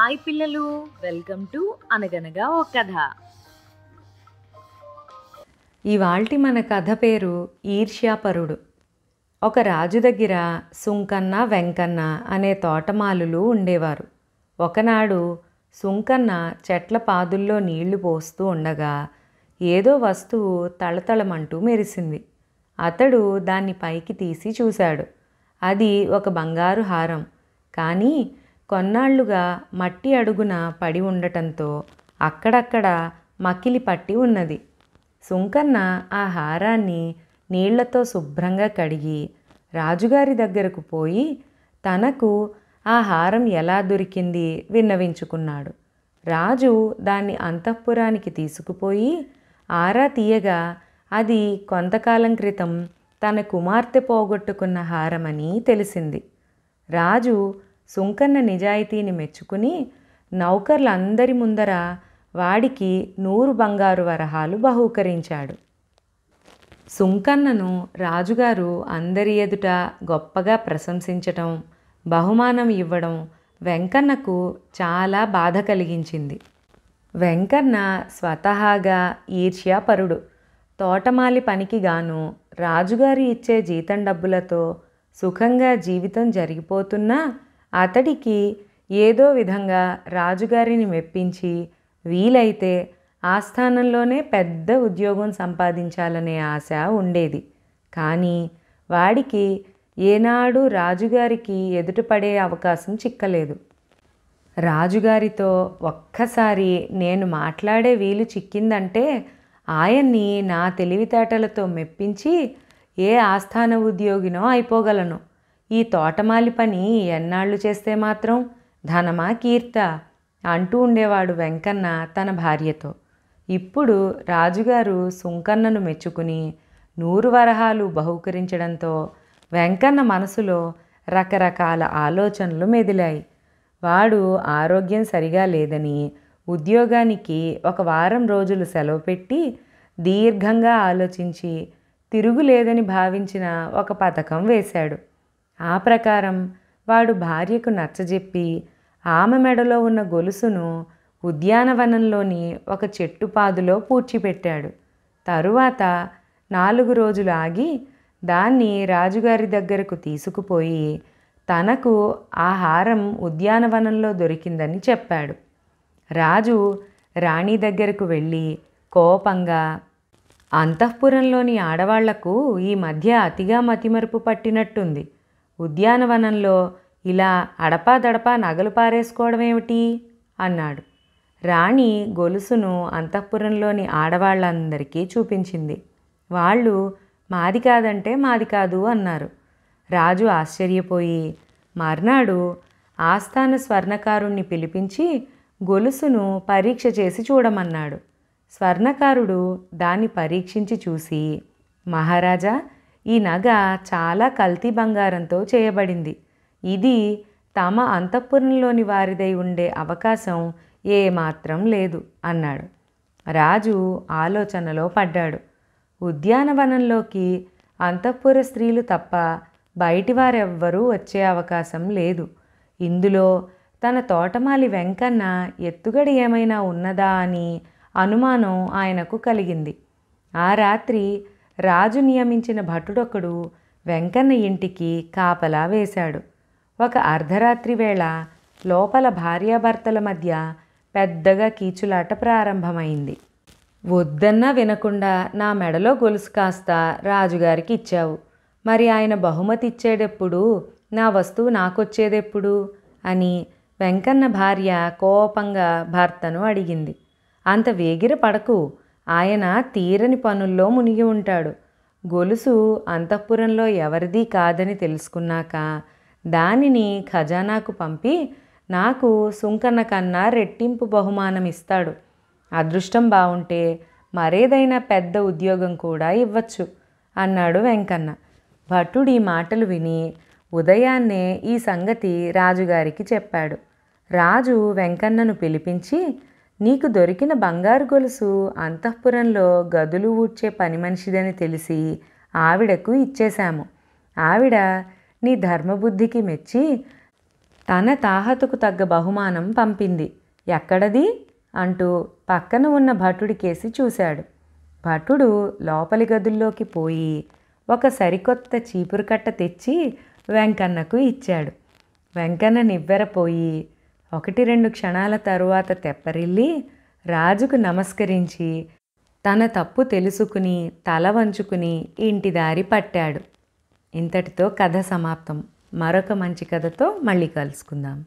Hi పిల్లలు, welcome to అనగనగా ఓ కథ. ఇవాల్టి మన కథ పేరు ఈర్ష్యాపరుడు. ఒక రాజు దగ్గర సుంకన్న వెంకన్న అనే తోటమాలులు ఉండేవారు. ఒకనాడు సుంకన్న చెట్ల పాదుల్లో నీళ్లు పోస్తూ ఉండగా ఏదో వస్తువు తళతళమంటూ మెరిసింది. అతడు దాన్ని పైకి తీసి చూశాడు. అది ఒక బంగారు హారం. కానీ కొన్నాళ్లుగా మట్టి అడుగున పడి ఉండటంతో అక్కడక్కడ మకిలి పట్టి ఉన్నది. సుంకన్న ఆ హారాన్ని నీళ్లతో శుభ్రంగా కడిగి రాజుగారి దగ్గరకు పోయి తనకు ఆ హారం ఎలా దొరికింది విన్నవించుకున్నాడు. రాజు దాన్ని అంతఃపురానికి తీసుకుపోయి ఆరా తీయగా అది కొంతకాలం క్రితం తన కుమార్తె పోగొట్టుకున్న హారమని తెలిసింది. రాజు సుంకన్న నిజాయితీని మెచ్చుకుని నౌకర్లందరి ముందర వాడికి 100 బంగారు వరహాలు బహూకరించాడు. సుంకన్నను రాజుగారు అందరి ఎదుట గొప్పగా ప్రశంసించటం, బహుమానం ఇవ్వడం వెంకన్నకు చాలా బాధ కలిగించింది. వెంకన్న స్వతహాగా ఈర్ష్యాపరుడు. తోటమాలి పనికి గాను రాజుగారు ఇచ్చే జీతం డబ్బులతో సుఖంగా జీవితం జరిగిపోతున్నా అతడికి ఏదో విధంగా రాజుగారిని మెప్పించి వీలైతే ఆస్థానంలోనే పెద్ద ఉద్యోగం సంపాదించాలనే ఆశ ఉండేది. కానీ వాడికి ఏనాడు రాజుగారికి ఎదుటపడే అవకాశం చిక్కలేదు. రాజుగారితో ఒక్కసారి నేను మాట్లాడే వీలు చిక్కిందంటే ఆయన్ని నా తెలివితేటలతో మెప్పించి ఏ ఆస్థాన ఉద్యోగినో అయిపోగలను. ఈ తోటమాలి పని ఎన్నాళ్ళు చేస్తే మాత్రం ధనమా కీర్తా అంటూ ఉండేవాడు వెంకన్న తన భార్యతో. ఇప్పుడు రాజుగారు సుంకన్నను మెచ్చుకుని 100 వరహాలు బహూకరించడంతో వెంకన్న మనసులో రకరకాల ఆలోచనలు మెదిలాయి. వాడు ఆరోగ్యం సరిగా లేదని ఉద్యోగానికి 1 వారం రోజులు సెలవు పెట్టి దీర్ఘంగా ఆలోచించి తిరుగులేదని భావించిన ఒక పథకం వేశాడు. ఆ ప్రకారం వాడు భార్యకు నచ్చజెప్పి ఆమె మెడలో ఉన్న గొలుసును ఉద్యానవనంలోని ఒక చెట్టు పాదులో పూడ్చిపెట్టాడు. తరువాత 4 రోజులు ఆగి దాన్ని రాజుగారి దగ్గరకు తీసుకుపోయి తనకు ఆ హారం ఉద్యానవనంలో దొరికిందని చెప్పాడు. రాజు రాణి దగ్గరకు వెళ్ళి కోపంగా, అంతఃపురంలోని ఆడవాళ్లకు ఈ మధ్య అతిగా మతిమరుపు పట్టినట్టుంది. ఉద్యానవనంలో ఇలా అడపాదడపా నగలు పారేసుకోవడం ఏమిటి అన్నాడు. రాణి గొలుసును అంతఃపురంలోని ఆడవాళ్ళందరికీ చూపించింది. వాళ్ళు మాది కాదంటే మాది కాదు అన్నారు. రాజు ఆశ్చర్యపోయి మర్నాడు ఆస్థాన స్వర్ణకారుణ్ణి పిలిపించి గొలుసును పరీక్ష చేసి చూడమన్నాడు. స్వర్ణకారుడు దాన్ని పరీక్షించి చూసి, మహారాజా, ఈ నగ చాలా కల్తీ బంగారంతో చేయబడింది. ఇది తమ అంతఃపురంలోని వారిదై ఉండే అవకాశం ఏమాత్రం లేదు అన్నాడు. రాజు ఆలోచనలో పడ్డాడు. ఉద్యానవనంలోకి అంతఃపుర స్త్రీలు తప్ప బయటి వారెవ్వరూ వచ్చే అవకాశం లేదు. ఇందులో తన తోటమాలి వెంకన్న ఎత్తుగడ ఏమైనా ఉన్నదా అని అనుమానం ఆయనకు కలిగింది. ఆ రాత్రి రాజు నియమించిన భటుడొకడు వెంకన్న ఇంటికి కాపలా వేశాడు. ఒక అర్ధరాత్రి వేళ లోపల భార్యాభర్తల మధ్య పెద్దగా కీచులాట ప్రారంభమైంది. వద్దన్నా వినకుండా నా మెడలో గొలుసు కాస్త రాజుగారికి ఇచ్చావు, మరి ఆయన బహుమతి ఇచ్చేటప్పుడు నా వస్తువు నాకొచ్చేదెప్పుడు అని వెంకన్న భార్య కోపంగా భర్తను అడిగింది. అంత వేగిర పడకు, ఆయన తీరని పనుల్లో మునిగి ఉంటాడు. గొలుసు అంతఃపురంలో ఎవరిది కాదని తెలుసుకున్నాక దానిని ఖజానాకు పంపి నాకు సుంకన్న కన్నా రెట్టింపు బహుమానం ఇస్తాడు. అదృష్టం బావుంటే మరేదైనా పెద్ద ఉద్యోగం కూడా ఇవ్వచ్చు అన్నాడు వెంకన్న. భటుడి మాటలు విని ఉదయాన్నే ఈ సంగతి రాజుగారికి చెప్పాడు. రాజు వెంకన్నను పిలిపించి, నీకు దొరికిన బంగారు గొలుసు అంతఃపురంలో గదులు ఊడ్చే పని మనిషిదని తెలిసి ఆవిడకు ఇచ్చేశాము. ఆవిడ నీ ధర్మబుద్ధికి మెచ్చి తన తాహతుకు తగ్గ బహుమానం పంపింది. ఎక్కడది అంటూ పక్కన ఉన్న భటుడికేసి చూశాడు. భటుడు లోపలి గదుల్లోకి పోయి ఒక సరికొత్త చీపురుకట్ట తెచ్చి వెంకన్నకు ఇచ్చాడు. వెంకన్న నివ్వెరపోయి 1-2 క్షణాల తరువాత తెప్పరిల్లి రాజుకు నమస్కరించి తన తప్పు తెలుసుకుని తల వంచుకుని ఇంటి దారి పట్టాడు. ఇంతటితో కథ సమాప్తం. మరొక మంచి కథతో మళ్ళీ కలుసుకుందాం.